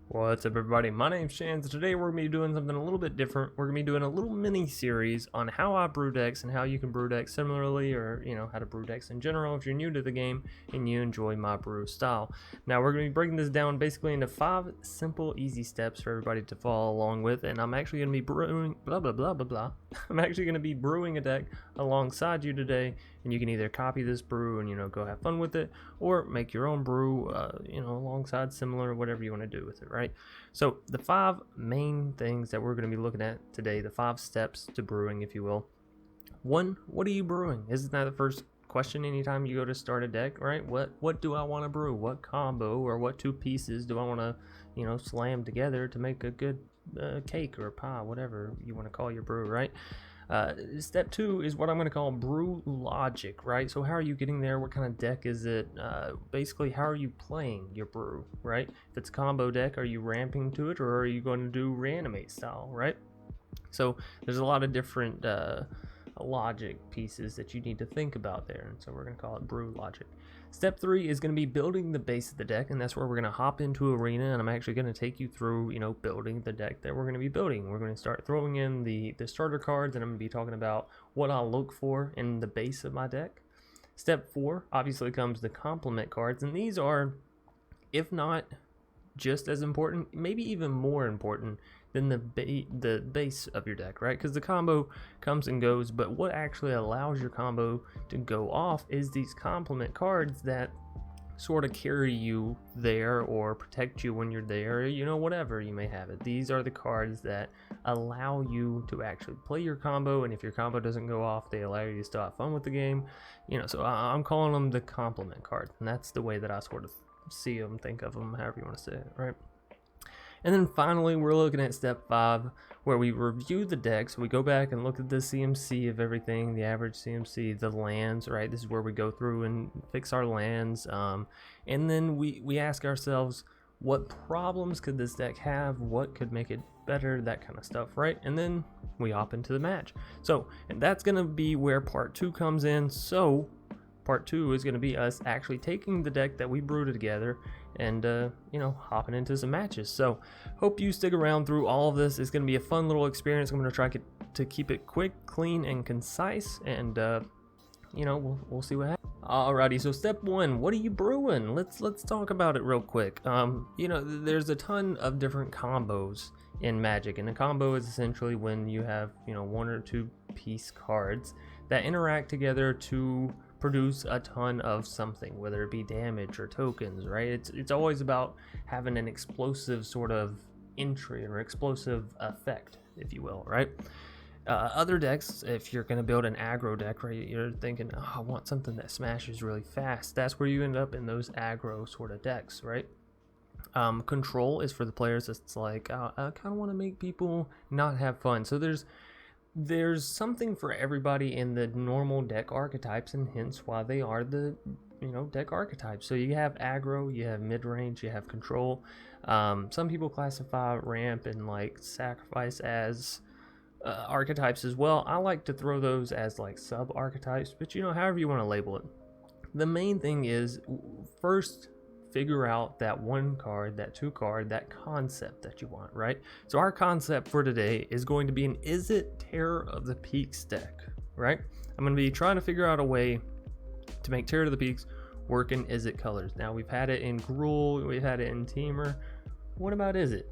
What's up, everybody? My name's Chance. Today we're going to be doing something a little bit different. We're going to be doing a little mini series on how I brew decks and how you can brew decks similarly, or how to brew decks in general if you're new to the game and you enjoy my brew style. Now we're going to be breaking this down basically into 5 simple, easy steps for everybody to follow along with, and I'm actually going to be brewing I'm actually going to be brewing a deck alongside you today, and you can either copy this brew and go have fun with it, or make your own brew alongside similar, whatever you want to do with it, right? So the 5 main things that we're going to be looking at today, the 5 steps to brewing, if you will. 1, what are you brewing? Isn't that the first question anytime you go to start a deck, right? What do I want to brew? What combo or what 2 pieces do I want to slam together to make a good cake or pie, whatever you want to call your brew, right? Step 2 is what I'm going to call brew logic, right? So how are you getting there? What kind of deck is it? Basically, how are you playing your brew, right? If it's a combo deck, are you ramping to it, or are you going to do reanimate style, right? So there's a lot of different logic pieces that you need to think about there, and so we're going to call it brew logic. Step 3 is going to be building the base of the deck, and that's where we're going to hop into Arena, and I'm actually going to take you through building the deck that we're going to be building. We're going to start throwing in the starter cards, and I'm going to be talking about what I'll look for in the base of my deck. Step 4 obviously comes the complement cards, and these are, if not just as important, maybe even more important than the base of your deck, right? Because the combo comes and goes, but what actually allows your combo to go off is these complement cards that sort of carry you there or protect you when you're there, whatever you may have it. These are the cards that allow you to actually play your combo, and if your combo doesn't go off, they allow you to still have fun with the game. So I'm calling them the complement cards, and that's the way that I sort of see them, think of them, however you want to say it, right? And then finally, we're looking at step 5, where we review the deck. So we go back and look at the CMC of everything, the average CMC, the lands, right? This is where we go through and fix our lands. And then we ask ourselves, what problems could this deck have? What could make it better? That kind of stuff, right? And then we hop into the match. So, and that's going to be where part 2 comes in. So part 2 is going to be us actually taking the deck that we brewed together and hopping into some matches. So hope you stick around through all of this. It's going to be a fun little experience. I'm going to try to keep it quick, clean, and concise, and we'll see what happens. Alrighty, so step 1, what are you brewing? Let's talk about it real quick. There's a ton of different combos in Magic, and a combo is essentially when you have 1 or 2 piece cards that interact together to produce a ton of something, whether it be damage or tokens, right? It's always about having an explosive sort of entry or explosive effect, if you will, right? Other decks, if you're going to build an aggro deck, right, you're thinking, oh, I want something that smashes really fast. That's where you end up in those aggro sort of decks, right? Control is for the players. It's like, I kind of want to make people not have fun. So there's something for everybody in the normal deck archetypes, and hence why they are the deck archetypes. So you have aggro, you have mid-range, you have control. Some people classify ramp and like sacrifice as archetypes as well. I like to throw those as like sub archetypes, but however you want to label it. The main thing is, first, figure out that 1 card, that 2 card, that concept that you want, right? So our concept for today is going to be an Izzet Terror of the Peaks deck, right? I'm going to be trying to figure out a way to make Terror of the Peaks work in Izzet colors. Now, we've had it in Gruul, we've had it in Teamer. What about Izzet?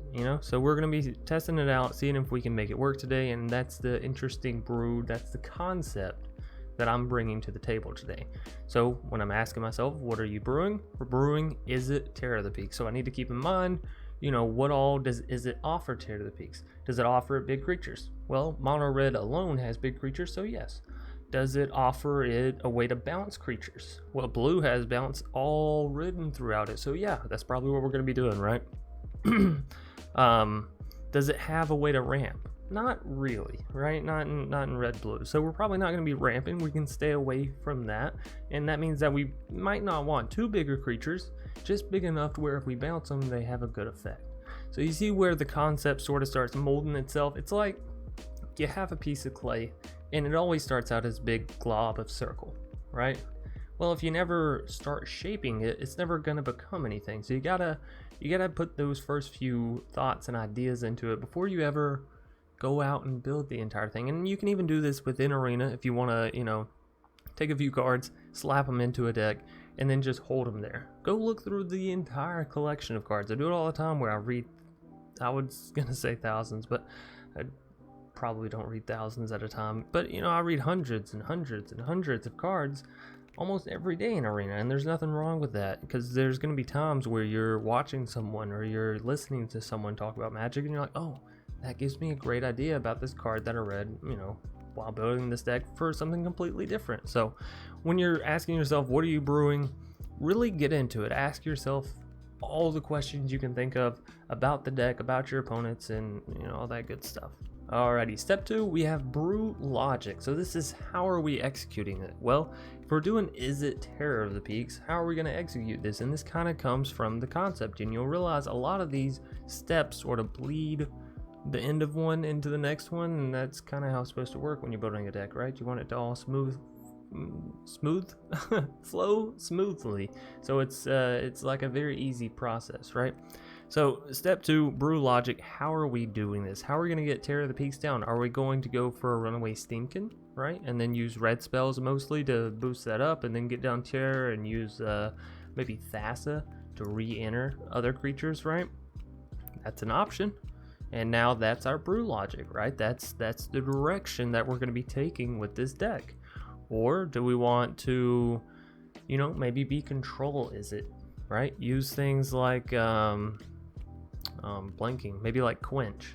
So we're going to be testing it out, seeing if we can make it work today, and that's the interesting brew, that's the concept that I'm bringing to the table today. So when I'm asking myself, what are you brewing? We're brewing Izzet Terror of the Peaks. So I need to keep in mind, what all does Izzet offer Terror of the Peaks? Does it offer big creatures? Well, mono red alone has big creatures, so yes. Does it offer it a way to bounce creatures? Well, blue has bounce all written throughout it, so yeah, that's probably what we're going to be doing, right? Does it have a way to ramp? Not really, right? Not in red blue. So we're probably not going to be ramping. We can stay away from that. And that means that we might not want 2 bigger creatures, just big enough to where if we bounce them, they have a good effect. So you see where the concept sort of starts molding itself. It's like you have a piece of clay, and it always starts out as a big glob of circle, right? Well, if you never start shaping it, it's never going to become anything. So you gotta you gotta put those first few thoughts and ideas into it before you ever go out and build the entire thing. And you can even do this within Arena if you want to, you know, take a few cards, slap them into a deck, and then just hold them there. Go look through the entire collection of cards. I do it all the time where I read, I was gonna say thousands, but I probably don't read thousands at a time. But you know, I read hundreds and hundreds and hundreds of cards almost every day in Arena, and there's nothing wrong with that, because there's gonna be times where you're watching someone or you're listening to someone talk about Magic and you're like, oh, that gives me a great idea about this card that I read, you know, while building this deck for something completely different. So when you're asking yourself, what are you brewing, really get into it. Ask yourself all the questions you can think of about the deck, about your opponents, and you know, all that good stuff. Alrighty, step 2, we have brew logic. So this is, how are we executing it? Well, if we're doing Izzet Terror of the Peaks, how are we going to execute this? And this kind of comes from the concept, and you'll realize a lot of these steps sort of bleed the end of one into the next one, and that's kind of how it's supposed to work when you're building a deck, right? You want it to all flow smoothly. So it's like a very easy process, right? So step 2, brew logic. How are we doing this? How are we going to get Terror of the Peaks down? Are we going to go for a runaway Steamkin, right? And then use red spells mostly to boost that up, and then get down Terror and use maybe Thassa to re-enter other creatures, right? That's an option. And now that's our brew logic, right? That's the direction that we're going to be taking with this deck. Or do we want to, you know, maybe be control Izzet, right? Use things like blanking, maybe like Quench.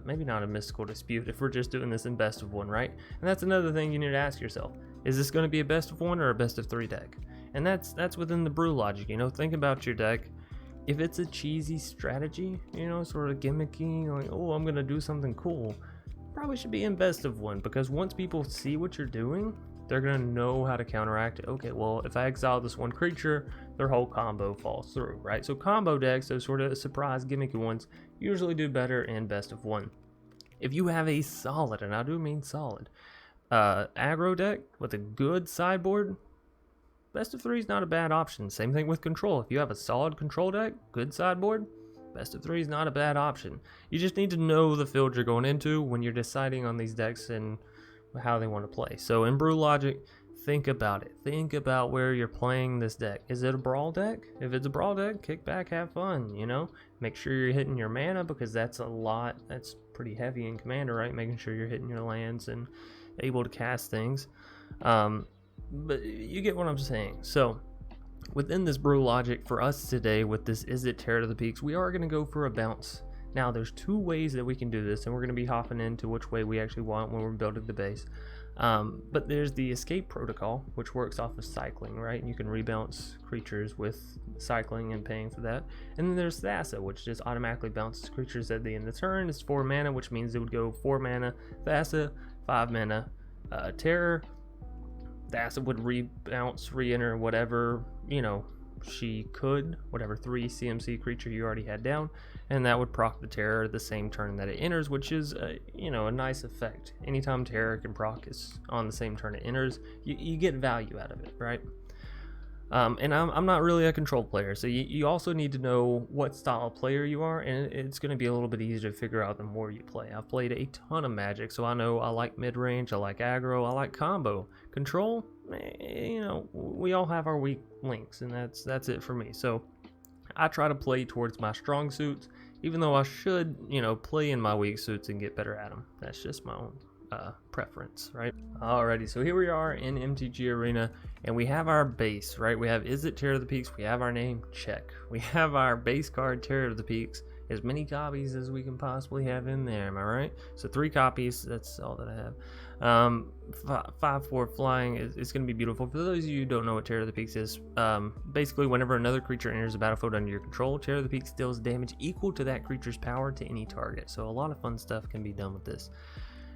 Maybe not a Mystical Dispute if we're just doing this in best of 1, right? And that's another thing you need to ask yourself. Is this going to be a best of 1 or a best of 3 deck? And that's within the brew logic, you know. Think about your deck. If it's a cheesy strategy, you know, sort of gimmicky, like, oh, I'm gonna do something cool, probably should be in best of 1, because once people see what you're doing, they're gonna know how to counteract it. Okay, well, if I exile this one creature, their whole combo falls through, right? So combo decks, those sort of surprise gimmicky ones, usually do better in best of 1. If you have a solid, and I do mean solid, aggro deck with a good sideboard, best of 3 is not a bad option. Same thing with control. If you have a solid control deck, good sideboard, best of 3 is not a bad option. You just need to know the field you're going into when you're deciding on these decks and how they want to play. So in brew logic, think about it. Think about where you're playing this deck. Is it a brawl deck? If it's a brawl deck, kick back, have fun, you know? Make sure you're hitting your mana, because that's a lot. That's pretty heavy in Commander, right? Making sure you're hitting your lands and able to cast things. But you get what I'm saying. So within this brew logic for us today with this Izzet Terror of the Peaks, we are going to go for a bounce. Now there's 2 ways that we can do this, and we're going to be hopping into which way we actually want when we're building the base. But there's the escape protocol, which works off of cycling, right? You can rebounce creatures with cycling and paying for that. And then there's Thassa, which just automatically bounces creatures at the end of the turn. It's 4 mana, which means it would go 4 mana Thassa, 5 mana Terror. Thassa would rebounce, re-enter whatever, you know, she could, whatever 3 CMC creature you already had down, and that would proc the Terror the same turn that it enters, which is, you know, a nice effect. Anytime Terror can proc is on the same turn it enters, you get value out of it, right? And I'm not really a control player, so you also need to know what style of player you are, and it's going to be a little bit easier to figure out the more you play. I've played a ton of Magic, so I know I like mid-range, I like aggro, I like combo. Control, you know, we all have our weak links, and that's it for me. So I try to play towards my strong suits, even though I should, you know, play in my weak suits and get better at them. That's just my own preference, right? Alrighty, so here we are in MTG Arena, and we have our base, right? We have Izzet Terror of the Peaks, we have our name, check. We have our base card, Terror of the Peaks, as many copies as we can possibly have in there, am I right? So 3 copies, that's all that I have. 5/4 flying is going to be beautiful. For those of you who don't know what Terror of the Peaks is, basically whenever another creature enters the battlefield under your control, Terror of the Peaks deals damage equal to that creature's power to any target. So a lot of fun stuff can be done with this.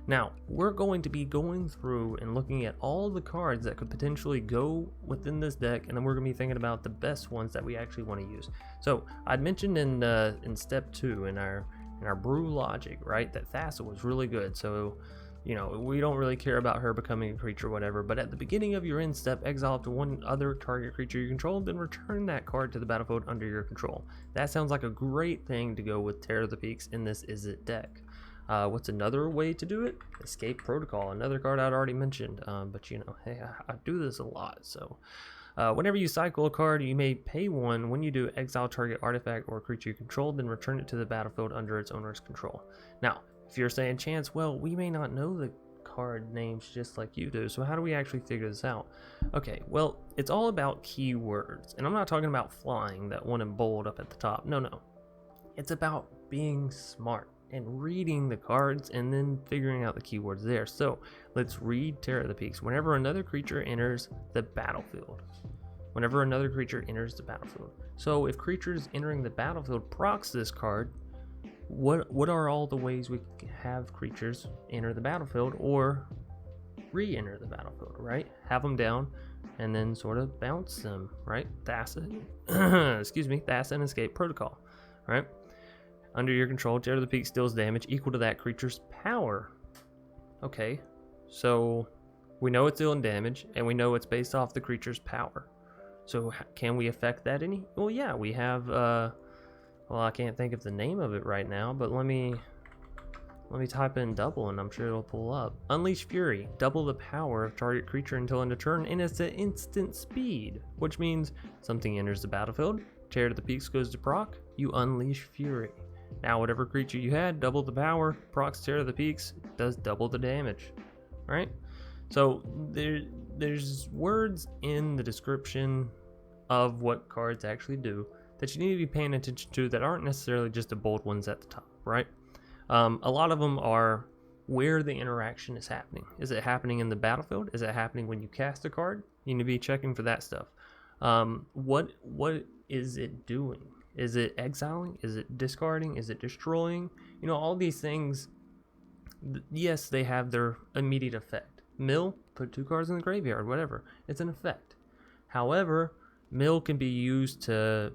Now, we're going to be going through and looking at all the cards that could potentially go within this deck, and then we're going to be thinking about the best ones that we actually want to use. So, I'd mentioned in step 2 in our brew logic, right, that Thassa was really good. So, you know, we don't really care about her becoming a creature or whatever, but at the beginning of your end step, exile up to one other target creature you control, then return that card to the battlefield under your control. That sounds like a great thing to go with Terror of the Peaks in this Izzet deck. What's another way to do it? Escape Protocol, another card I'd already mentioned, but you know, hey, I do this a lot, so... whenever you cycle a card, you may pay one. When you do, exile target artifact or creature you control, then return it to the battlefield under its owner's control. Now, if you're saying, Chance, well, we may not know the card names just like you do, so how do we actually figure this out? Okay, well, it's all about keywords, and I'm not talking about flying, that one in bold up at the top. No. It's about being smart and reading the cards and then figuring out the keywords there. So let's read Terror of the Peaks. Whenever another creature enters the battlefield. So if creatures entering the battlefield procs this card, what are all the ways we have creatures enter the battlefield or re-enter the battlefield, right? Have them down and then sort of bounce them, right? Excuse me, that's an escape protocol, right? Under your control, Terror of the Peaks deals damage equal to that creature's power. Okay, so we know it's dealing damage, and we know it's based off the creature's power. So can we affect that any? Well, yeah, we have, well, I can't think of the name of it right now, but let me type in double, and I'm sure it'll pull up. Unleash Fury, double the power of target creature until end of turn, and it's at instant speed, which means something enters the battlefield, Terror of the Peaks goes to proc, you unleash Fury. Now whatever creature you had, double the power, procs Terror of the Peaks, does double the damage, right? So there's words in the description of what cards actually do that you need to be paying attention to that aren't necessarily just the bold ones at the top, right? A lot of them are where the interaction is happening. Is it happening in the battlefield? Is it happening when you cast a card? You need to be checking for that stuff. What is it doing? Is it exiling? Is it discarding? Is it destroying? You know, all these things, yes, they have their immediate effect. Mill, put 2 cards in the graveyard, whatever. It's an effect. However, mill can be used to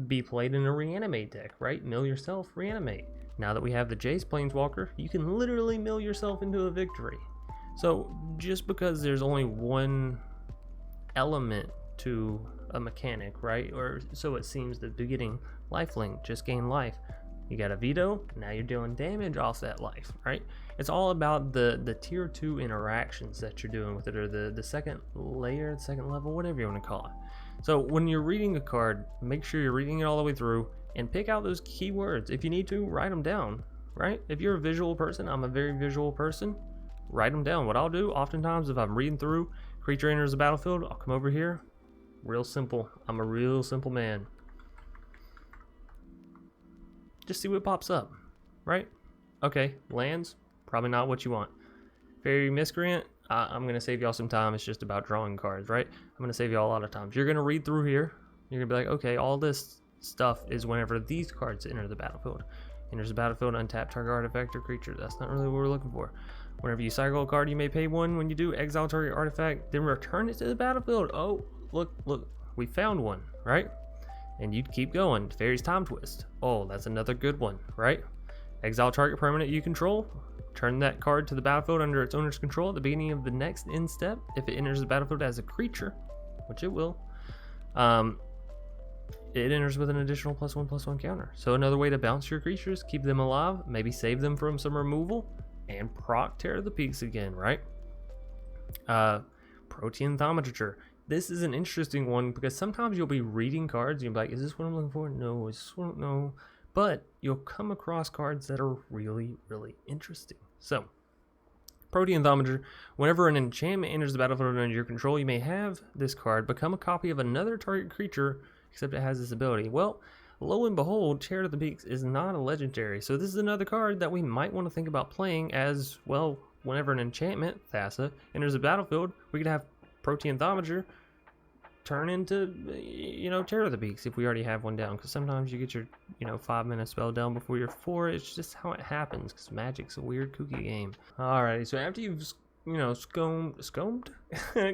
be played in a reanimate deck, right? Mill yourself, reanimate. Now that we have the Jace Planeswalker, you can literally mill yourself into a victory. So just because there's only one element to a mechanic, right? Or so it seems at the beginning, lifelink, just gain life. You got a veto, now you're dealing damage off that life, right? It's all about the tier 2 interactions that you're doing with it, or the second layer, second level, whatever you want to call it. So when you're reading a card, make sure you're reading it all the way through and pick out those keywords. If you need to, write them down, right? If you're a visual person, I'm a very visual person, write them down. What I'll do, oftentimes if I'm reading through, creature enters the battlefield, I'll come over here, real simple. I'm a real simple man. Just see what pops up, right? Okay, lands, probably not what you want. Fairy Miscreant, I'm going to save y'all some time. It's just about drawing cards, right? I'm going to save y'all a lot of time. You're going to read through here. You're going to be like, okay, all this stuff is whenever these cards enter the battlefield. Enters the battlefield, untap target artifact or creature. That's not really what we're looking for. Whenever you cycle a card, you may pay 1. When you do, exile target artifact, then return it to the battlefield. Oh, look, we found one, right? And you'd keep going. Fairy's Time Twist. Oh, that's another good one, right? Exile target permanent you control. Turn that card to the battlefield under its owner's control at the beginning of the next end step. If it enters the battlefield as a creature, which it will, it enters with an additional +1/+1 counter. So another way to bounce your creatures, keep them alive, maybe save them from some removal, and proc Terror of the Peaks again, right? Protean Thaumaturge. This is an interesting one because sometimes you'll be reading cards and you'll be like, is this what I'm looking for? No, is this what? No. But you'll come across cards that are really, really interesting. So, Protean Thaumaturge. Whenever an enchantment enters the battlefield under your control, you may have this card become a copy of another target creature, except it has this ability. Well, lo and behold, Terror of the Peaks is not a legendary. So this is another card that we might want to think about playing as, well, whenever an enchantment, Thassa, enters the battlefield, we could have Protean Thaumaturge turn into, you know, Terror of the Peaks if we already have one down, because sometimes you get your, 5-minute spell down before your 4. It's just how it happens, because Magic's a weird kooky game. Alrighty, so after you've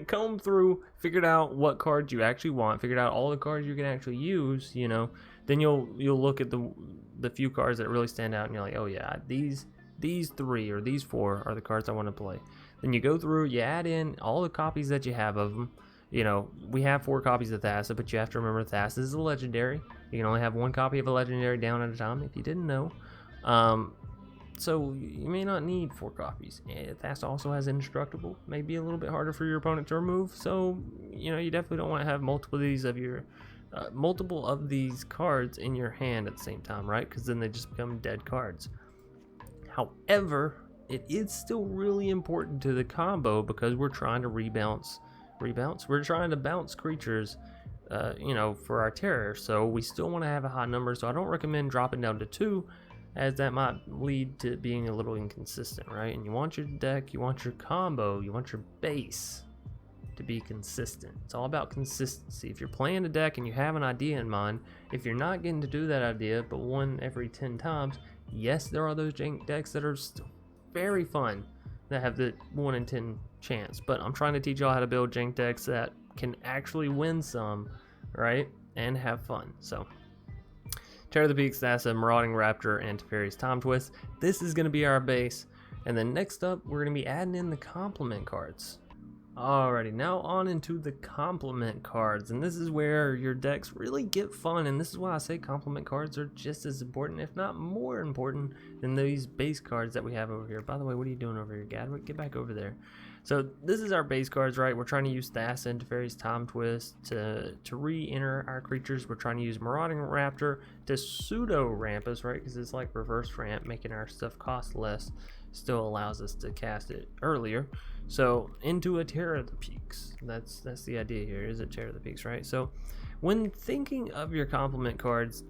combed through, figured out what cards you actually want, figured out all the cards you can actually use, then you'll look at the few cards that really stand out and you're like, oh yeah, these these 3 or these 4 are the cards I want to play. Then you go through, you add in all the copies that you have of them. You know, we have 4 copies of Thassa, but you have to remember Thassa is a legendary. You can only have 1 copy of a legendary down at a time, if you didn't know. So you may not need 4 copies. Thassa also has indestructible, maybe a little bit harder for your opponent to remove. So you know, you definitely don't want to have multiple of these cards in your hand at the same time, right? Because then they just become dead cards. However, it is still really important to the combo because we're trying to rebounce. We're trying to bounce creatures, you know, for our terror. So we still want to have a high number. So I don't recommend dropping down to 2, as that might lead to being a little inconsistent, right? And you want your deck, you want your combo, you want your base to be consistent. It's all about consistency. If you're playing a deck and you have an idea in mind, if you're not getting to do that idea but 1 every 10 times, yes, there are those jank decks that are still very fun that have the 1 in 10 chance, but I'm trying to teach y'all how to build jank decks that can actually win some, right, and have fun. So Terror of the Peaks, Thassa, Marauding Raptor, and Teferi's Time Twist. This is going to be our base, and then next up we're going to be adding in the complement cards. Alrighty, now on into the complement cards, and this is where your decks really get fun, and this is why I say complement cards are just as important, if not more important, than these base cards that we have over here. By the way, what are you doing over here, Gadwick? Get back over there. So this is our base cards, right? We're trying to use Thassa and Teferi's Time Twist to re-enter our creatures. We're trying to use Marauding Raptor to pseudo-ramp us, right? Because it's like reverse ramp, making our stuff cost less. Still allows us to cast it earlier. So into a Terror of the Peaks. That's the idea here, is a Terror of the Peaks, right? So when thinking of your complement cards,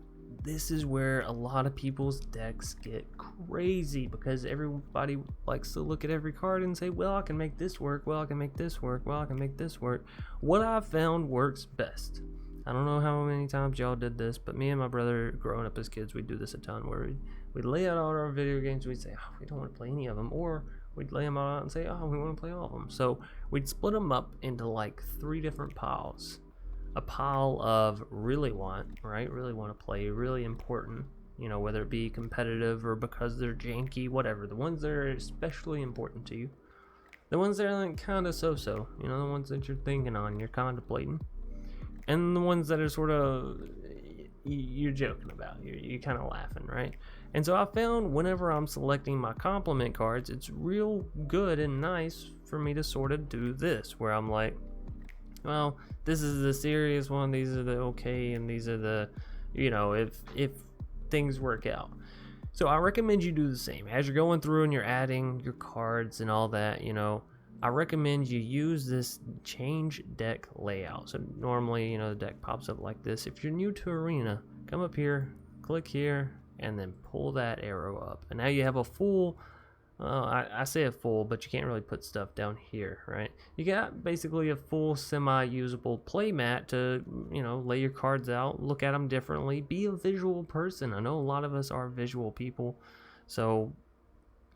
this is where a lot of people's decks get crazy, because everybody likes to look at every card and say, well, I can make this work, well, I can make this work, well, I can make this work. What I've found works best, I don't know how many times y'all did this, but me and my brother growing up as kids, we'd do this a ton, where we'd lay out all our video games, we'd say, oh, we don't want to play any of them, or we'd lay them out and say, oh, we want to play all of them. So we'd split them up into like 3 different piles. A pile of really want, right? Really want to play, really important, you know, whether it be competitive or because they're janky, whatever. The ones that are especially important to you. The ones that are like kind of so-so, you know, the ones that you're thinking on, you're contemplating. And the ones that are sort of, you're joking about, you're kind of laughing, right? And so I found whenever I'm selecting my complement cards, it's real good and nice for me to sort of do this, where I'm like, well, this is the serious one, these are the okay, and these are the, you know, if things work out. So I recommend you do the same. As you're going through and you're adding your cards and all that, you know, I recommend you use this change deck layout. So normally, you know, the deck pops up like this. If you're new to Arena, come up here, click here, and then pull that arrow up. And now you have a full, I say a full, but you can't really put stuff down here, right? You got basically a full semi-usable play mat to, you know, lay your cards out, look at them differently, be a visual person. I know a lot of us are visual people, so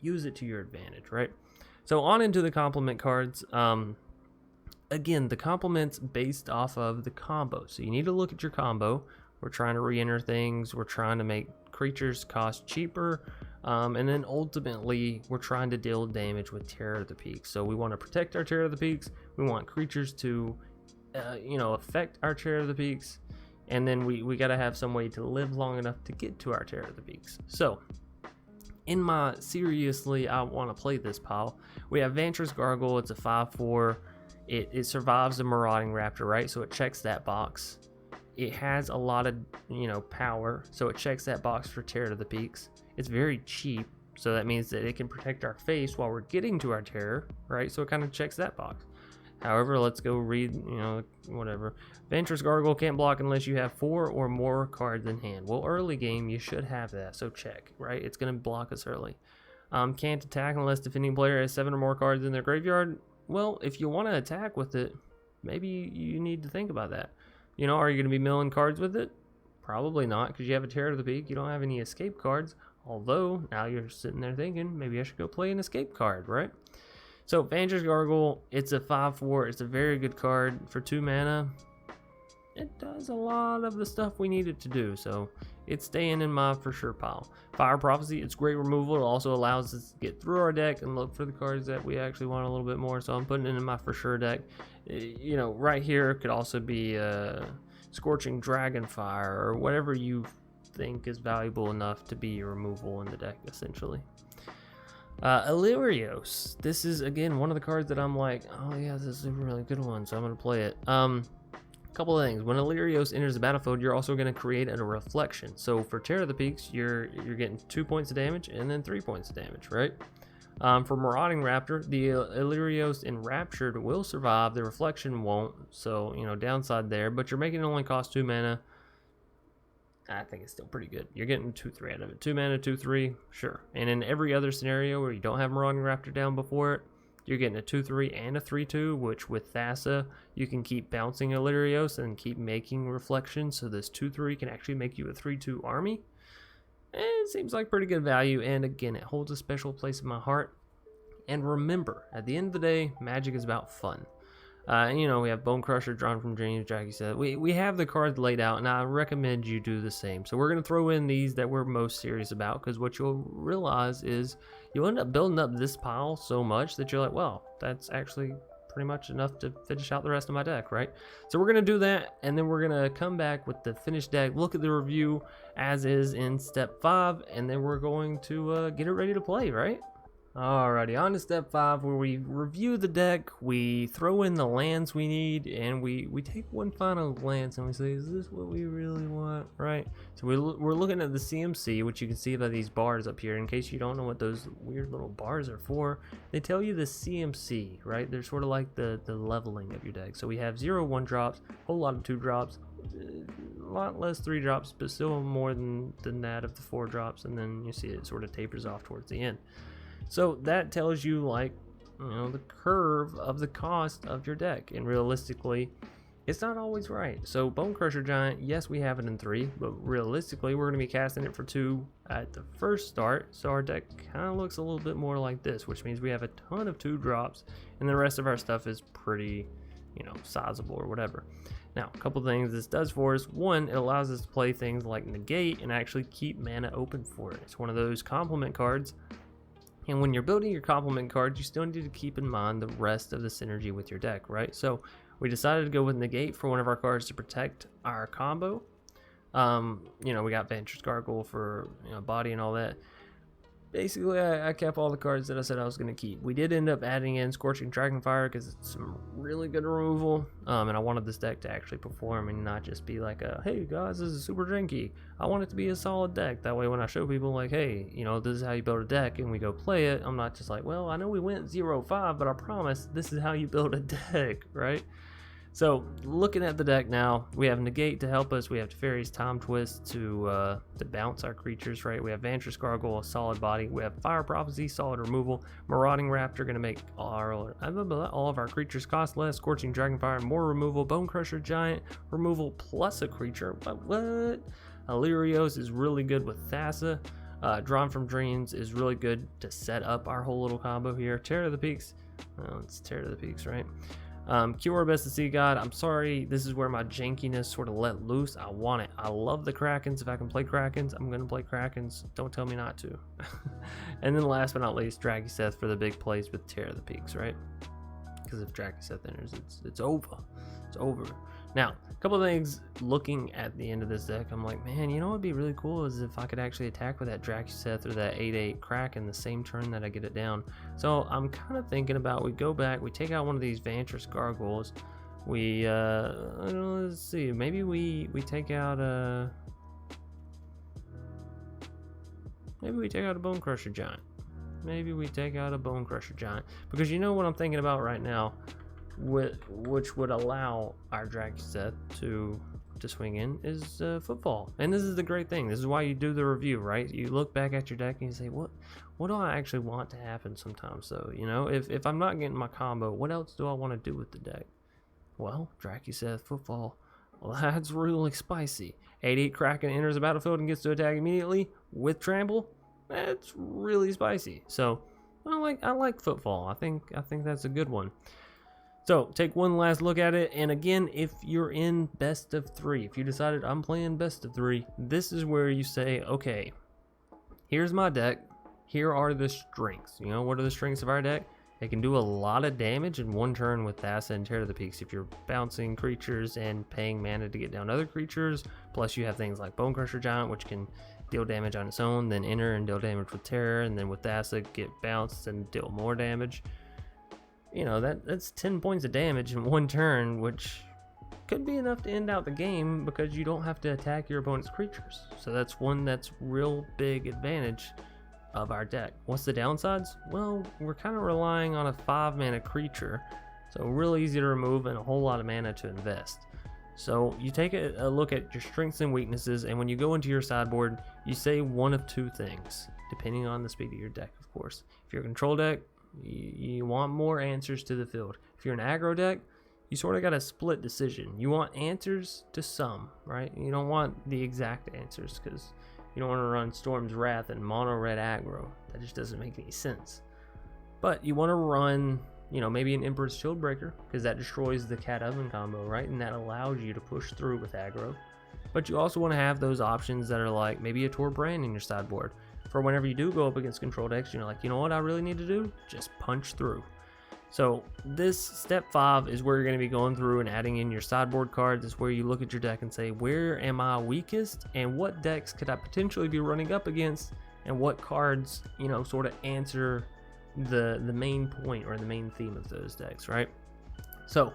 use it to your advantage, right? So on into the complement cards. Again, the complements based off of the combo. So you need to look at your combo. We're trying to re-enter things. We're trying to make creatures cost cheaper. And then ultimately, we're trying to deal damage with Terror of the Peaks. So we want to protect our Terror of the Peaks. We want creatures to, you know, affect our Terror of the Peaks. And then we got to have some way to live long enough to get to our Terror of the Peaks. So in my seriously, I want to play this pile, we have Vantress Gargoyle. It's a 5/4. It survives the Marauding Raptor, right? So it checks that box. It has a lot of, you know, power, so it checks that box for Terror of the Peaks. It's very cheap, so that means that it can protect our face while we're getting to our terror, right? So it kind of checks that box. However, let's go read, you know, whatever. Vantress Gargoyle can't block unless you have 4 or more cards in hand. Well, early game, you should have that, so check, right? It's going to block us early. Can't attack unless defending player has 7 or more cards in their graveyard. Well, if you want to attack with it, maybe you need to think about that. You know, are you going to be milling cards with it? Probably not, because you have a Terror of the Peak. You don't have any escape cards. Although, now you're sitting there thinking, maybe I should go play an escape card, right? So, Vantress Gargoyle, it's a 5/4. It's a very good card for 2 mana. It does a lot of the stuff we need it to do. So, it's staying in my for sure pile. Fire Prophecy, it's great removal. It also allows us to get through our deck and look for the cards that we actually want a little bit more, so I'm putting it in my for sure deck. You know, right here could also be Scorching Dragonfire or whatever you think is valuable enough to be your removal in the deck, essentially. Illyrios, this is again one of the cards that I'm like, oh yeah, this is a really good one, so I'm gonna play it. Couple of things. When Illyrios enters the battlefield, you're also going to create a reflection. So for Terror of the Peaks, you're getting 2 points of damage and then 3 points of damage, right? For Marauding Raptor, the Illyrios Enraptured will survive, the reflection won't, so you know, downside there, but you're making it only cost 2 mana. I think it's still pretty good. You're getting 2/3 out of it. 2 mana, 2/3, sure. And in every other scenario where you don't have Marauding Raptor down before it, you're getting a 2/3 and a 3/2, which with Thassa, you can keep bouncing Illyrios and keep making reflections, so this 2/3 can actually make you a 3/2 army. And it seems like pretty good value, and again, it holds a special place in my heart. And remember, at the end of the day, Magic is about fun. And you know, we have Bone Crusher, Drawn from Dreams, Jackie said. We have the cards laid out, and I recommend you do the same. So we're going to throw in these that we're most serious about, because what you'll realize is you'll end up building up this pile so much that you're like, well, that's actually pretty much enough to finish out the rest of my deck, right? So we're going to do that, and then we're going to come back with the finished deck, look at the review as is in step 5, and then we're going to get it ready to play, right? Alrighty, on to step 5, where we review the deck, we throw in the lands we need, and we take one final glance and we say, is this what we really want, right? So we're looking at the CMC, which you can see by these bars up here. In case you don't know what those weird little bars are for, they tell you the CMC, right? They're sort of like the leveling of your deck. So we have 0 1-drops, a whole lot of 2-drops, a lot less 3-drops, but still more than that of the 4-drops, and then you see it sort of tapers off towards the end. So that tells you, like, you know, the curve of the cost of your deck, and realistically, it's not always right. So Bone Crusher Giant, yes, we have it in 3, but realistically, we're going to be casting it for 2 at the first start, so our deck kind of looks a little bit more like this, which means we have a ton of 2-drops, and the rest of our stuff is pretty, you know, sizable or whatever. Now, a couple things this does for us. One, it allows us to play things like Negate and actually keep mana open for it. It's one of those complement cards. And when you're building your complement cards, you still need to keep in mind the rest of the synergy with your deck, right? So we decided to go with Negate for one of our cards to protect our combo. You know, we got Vantress Gargoyle for, you know, body and all that. Basically, I kept all the cards that I said I was going to keep. We did end up adding in Scorching Dragonfire because it's some really good removal, and I wanted this deck to actually perform and not just be like a, hey guys, this is super janky. I want it to be a solid deck. That way when I show people like, hey, you know, this is how you build a deck, and we go play it, I'm not just like, well, I know we went 0-5, but I promise this is how you build a deck, right? So looking at the deck now, we have Negate to help us. We have Teferi's Time Twist to bounce our creatures, right? We have Vantress Gargoyle, a solid body. We have Fire Prophecy, solid removal. Marauding Raptor, going to make all of our creatures cost less. Scorching Dragonfire, more removal. Bone Crusher Giant, removal plus a creature. But what? Illyrios is really good with Thassa. Drawn from Dreams is really good to set up our whole little combo here. Terror of the Peaks. Oh, it's Terror of the Peaks, right? Cure Best to See God, I'm sorry, this is where my jankiness sort of let loose. I want it. I love the Krakens. If I can play Krakens, I'm going to play Krakens. Don't tell me not to. And then last but not least, Dragiseth for the big plays with Terror of the Peaks, right? Because if Dragiseth enters, it's over. It's over. Now, a couple of things looking at the end of this deck, I'm like, man, you know what would be really cool is if I could actually attack with that Dragiseth or that 8/8 Kraken the same turn that I get it down. So I'm kind of thinking about, we go back, we take out one of these Vantress Gargoyles, we, I don't know, let's see, maybe we take out a, maybe we take out a Bone Crusher Giant. Maybe we take out a Bone Crusher Giant. Because you know what I'm thinking about right now? Which would allow our Dragiseth to swing in is Footfall. And this is the great thing. This is why you do the review, right? You look back at your deck and you say, what do I actually want to happen sometimes? So, you know, if I'm not getting my combo, what else do I want to do with the deck? Well, Dragiseth, Footfall, well, that's really spicy. 8/8 Kraken enters the battlefield and gets to attack immediately with Trample. That's really spicy. So, I like Footfall. I think that's a good one. So take one last look at it, and again, if you're in best of 3, if you decided I'm playing best of 3, this is where you say, okay, here's my deck, here are the strengths. You know, what are the strengths of our deck? It can do a lot of damage in one turn with Thassa and Tear to the Peaks if you're bouncing creatures and paying mana to get down other creatures, plus you have things like Bone Crusher Giant, which can deal damage on its own, then enter and deal damage with Terror, and then with Thassa get bounced and deal more damage. You know, that's 10 points of damage in one turn, which could be enough to end out the game because you don't have to attack your opponent's creatures. So that's real big advantage of our deck. What's the downsides? Well, we're kind of relying on a 5-mana creature, so real easy to remove and a whole lot of mana to invest. So you take a look at your strengths and weaknesses, and when you go into your sideboard, you say one of 2 things, depending on the speed of your deck, of course. If you're a control deck, you want more answers to the field. If you're an aggro deck, you sort of got a split decision. You want answers to some, right? You don't want the exact answers because you don't want to run Storm's Wrath and mono red aggro. That just doesn't make any sense. But you want to run, you know, maybe an Emperor's Shieldbreaker because that destroys the Cat Oven combo, right? And that allows you to push through with aggro. But you also want to have those options that are like maybe a Tor Brand in your sideboard for whenever you do go up against control decks, you're like, you know what I really need to do? Just punch through. So this step 5 is where you're going to be going through and adding in your sideboard cards. It's where you look at your deck and say, where am I weakest and what decks could I potentially be running up against, and what cards, you know, sort of answer the main point or the main theme of those decks, right? So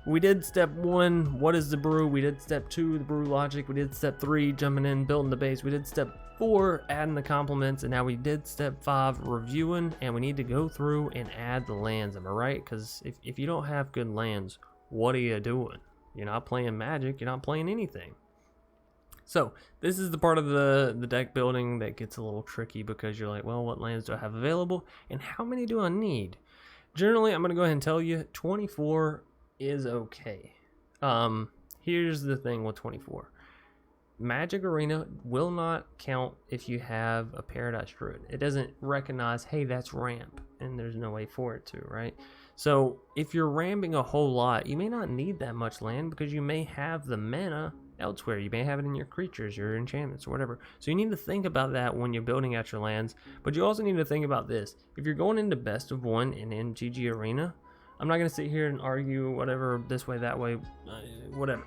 we did step 1, what is the brew? We did step 2, the brew logic. We did step 3, jumping in, building the base. We did step 4, adding the complements, and now we did step 5, reviewing, and we need to go through and add the lands. Am I right? Because if you don't have good lands, what are you doing? You're not playing Magic, you're not playing anything. So this is the part of the deck building that gets a little tricky because you're like, well, what lands do I have available and how many do I need? Generally, I'm going to go ahead and tell you 24 is okay. Here's the thing with 24. Magic Arena will not count if you have a Paradise Druid. It doesn't recognize, hey, that's ramp, and there's no way for it to, right? So if you're ramping a whole lot, you may not need that much land because you may have the mana elsewhere. You may have it in your creatures, your enchantments, or whatever. So you need to think about that when you're building out your lands. But you also need to think about this. If you're going into best of 1 in MTG Arena, I'm not going to sit here and argue whatever, this way, that way, whatever.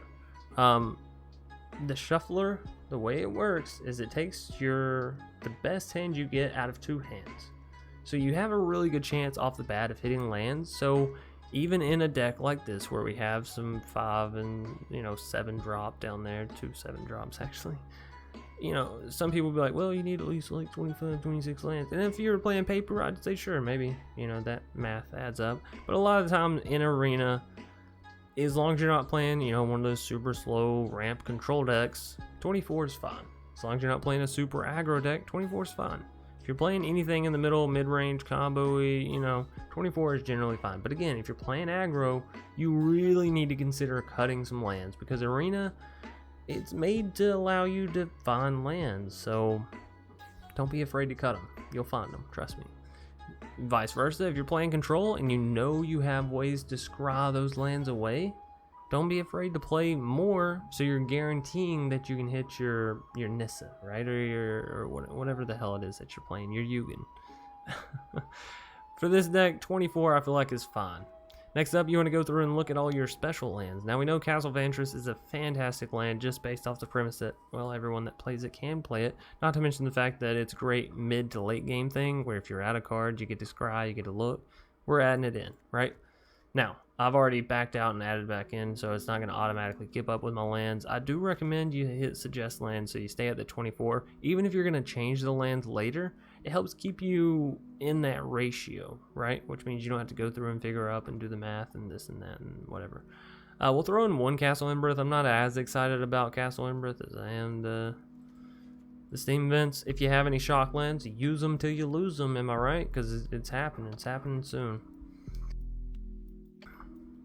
The shuffler, the way it works is it takes the best hand you get out of 2 hands. So you have a really good chance off the bat of hitting lands. So even in a deck like this where we have some 5 and 7 drop down there, 2 7 drops actually, some people will be like, well, you need at least like 25 26 lands. And if you're playing paper, I'd say sure, maybe that math adds up. But a lot of the time in Arena, as long as you're not playing one of those super slow ramp control decks, 24 is fine. As long as you're not playing a super aggro deck, 24 is fine. If you're playing anything in the middle, mid-range, combo-y, 24 is generally fine. But again, if you're playing aggro, you really need to consider cutting some lands because Arena, it's made to allow you to find lands. So don't be afraid to cut them. You'll find them, trust me. Vice versa, if you're playing control and you have ways to scry those lands away, don't be afraid to play more so you're guaranteeing that you can hit your Nissa, right? Or whatever the hell it is that you're playing, your Yugen. For this deck, 24 I feel like is fine. Next up, you want to go through and look at all your special lands. Now we know Castle Vantress is a fantastic land just based off the premise that, well, everyone that plays it can play it. Not to mention the fact that it's a great mid to late game thing where if you're out of cards, you get to scry, you get to look. We're adding it in, right? Now, I've already backed out and added back in, so it's not going to automatically keep up with my lands. I do recommend you hit suggest lands so you stay at the 24. Even if you're going to change the lands later, it helps keep you in that ratio, right? Which means you don't have to go through and figure up and do the math and this and that and whatever. We'll throw in 1 Castle Embereth. I'm not as excited about Castle Embereth as I am the Steam events. If you have any shock lands, use them till you lose them, am I right? Because it's happening. It's happening soon.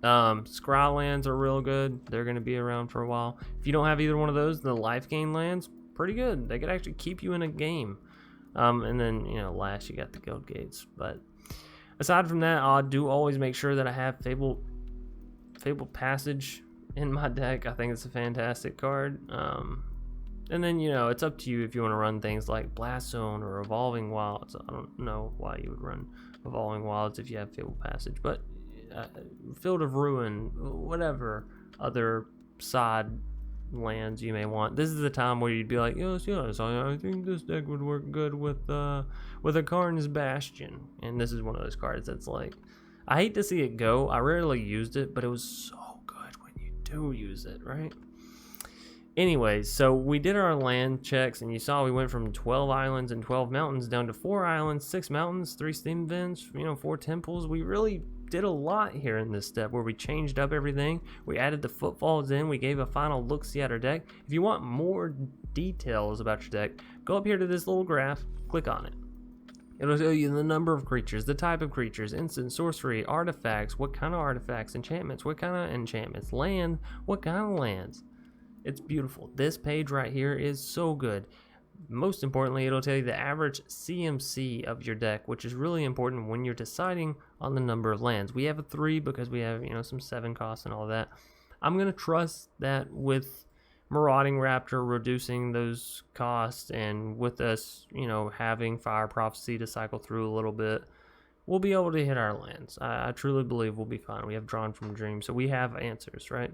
Scry lands are real good. They're going to be around for a while. If you don't have either one of those, the life gain lands, pretty good. They could actually keep you in a game. And then, last you got the guild gates. But Aside from that, I do always make sure that I have Fabled Passage in my deck. I think it's a fantastic card. And then, you know, it's up to you if you want to run things like Blast Zone or Evolving Wilds. I don't know why you would run Evolving Wilds if you have Fabled Passage, but Field of Ruin, whatever other side lands you may want. This is the time where you'd be like, yes, I think this deck would work good with a Karn's Bastion. And this is one of those cards that's like, I hate to see it go. I rarely used it, but it was so good when you do use it, right? Anyways, so we did our land checks, and you saw we went from 12 islands and 12 mountains down to 4 islands, 6 mountains, 3 steam vents, 4 temples. We really did a lot here in this step where we changed up everything. We added the footfalls in. We gave a final look-see at our deck. If you want more details about your deck, go up here to this little graph, click on it. It'll tell you the number of creatures, the type of creatures, instant, sorcery, artifacts, what kind of artifacts, enchantments, what kind of enchantments, land, what kind of lands. It's beautiful. This page right here is so good. Most importantly, it'll tell you the average CMC of your deck, which is really important when you're deciding on the number of lands. We have a 3 because we have, some 7 costs and all that. I'm going to trust that with Marauding Raptor reducing those costs, and with us, having Fire Prophecy to cycle through a little bit, we'll be able to hit our lands. I truly believe we'll be fine. We have Drawn from Dream, so we have answers, right?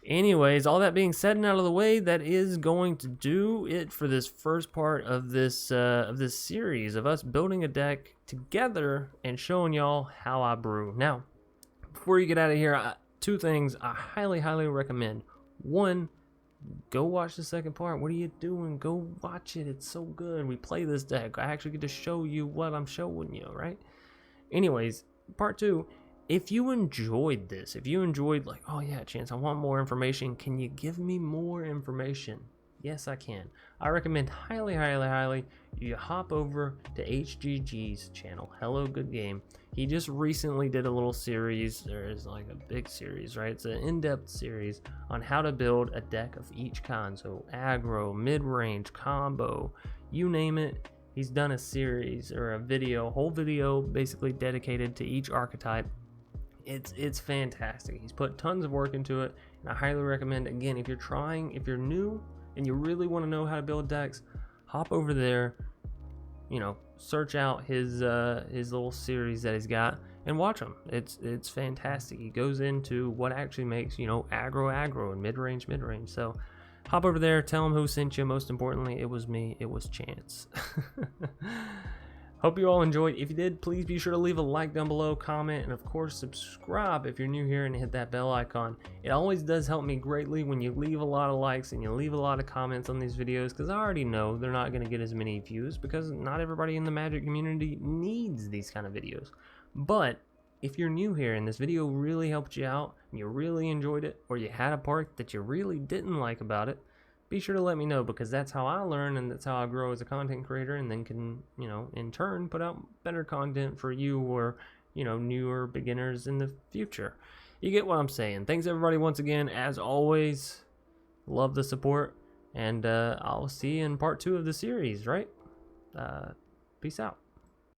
Anyways, all that being said and out of the way, that is going to do it for this first part of this series of us building a deck together and showing y'all how I brew. Now, before you get out of here, 2 things I highly, highly recommend. 1, go watch the second part. What are you doing? Go watch it. It's so good. We play this deck. I actually get to show you what I'm showing you, right? Anyways, part 2. If you enjoyed this, if you enjoyed like, oh yeah, Chance, I want more information. Can you give me more information? Yes, I can. I recommend highly, highly, highly you hop over to HGG's channel, Hello Good Game. He just recently did a little series. There's like a big series, right? It's an in-depth series on how to build a deck of each kind. So aggro, mid-range, combo, you name it. He's done a series or a whole video basically dedicated to each archetype. It's fantastic. He's put tons of work into it, and I highly recommend, again, if you're new and you really want to know how to build decks, hop over there, search out his little series that he's got and watch them. It's fantastic. He goes into what actually makes, aggro and mid-range. So hop over there, tell him who sent you. Most importantly, it was me. It was Chance. Hope you all enjoyed. If you did, please be sure to leave a like down below, comment, and of course subscribe if you're new here and hit that bell icon. It always does help me greatly when you leave a lot of likes and you leave a lot of comments on these videos, because I already know they're not going to get as many views because not everybody in the Magic community needs these kind of videos. But if you're new here and this video really helped you out and you really enjoyed it, or you had a part that you really didn't like about it, be sure to let me know, because that's how I learn and that's how I grow as a content creator, and then can, in turn put out better content for you or, newer beginners in the future. You get what I'm saying. Thanks everybody once again. As always, love the support, and I'll see you in part 2 of the series, right? Peace out.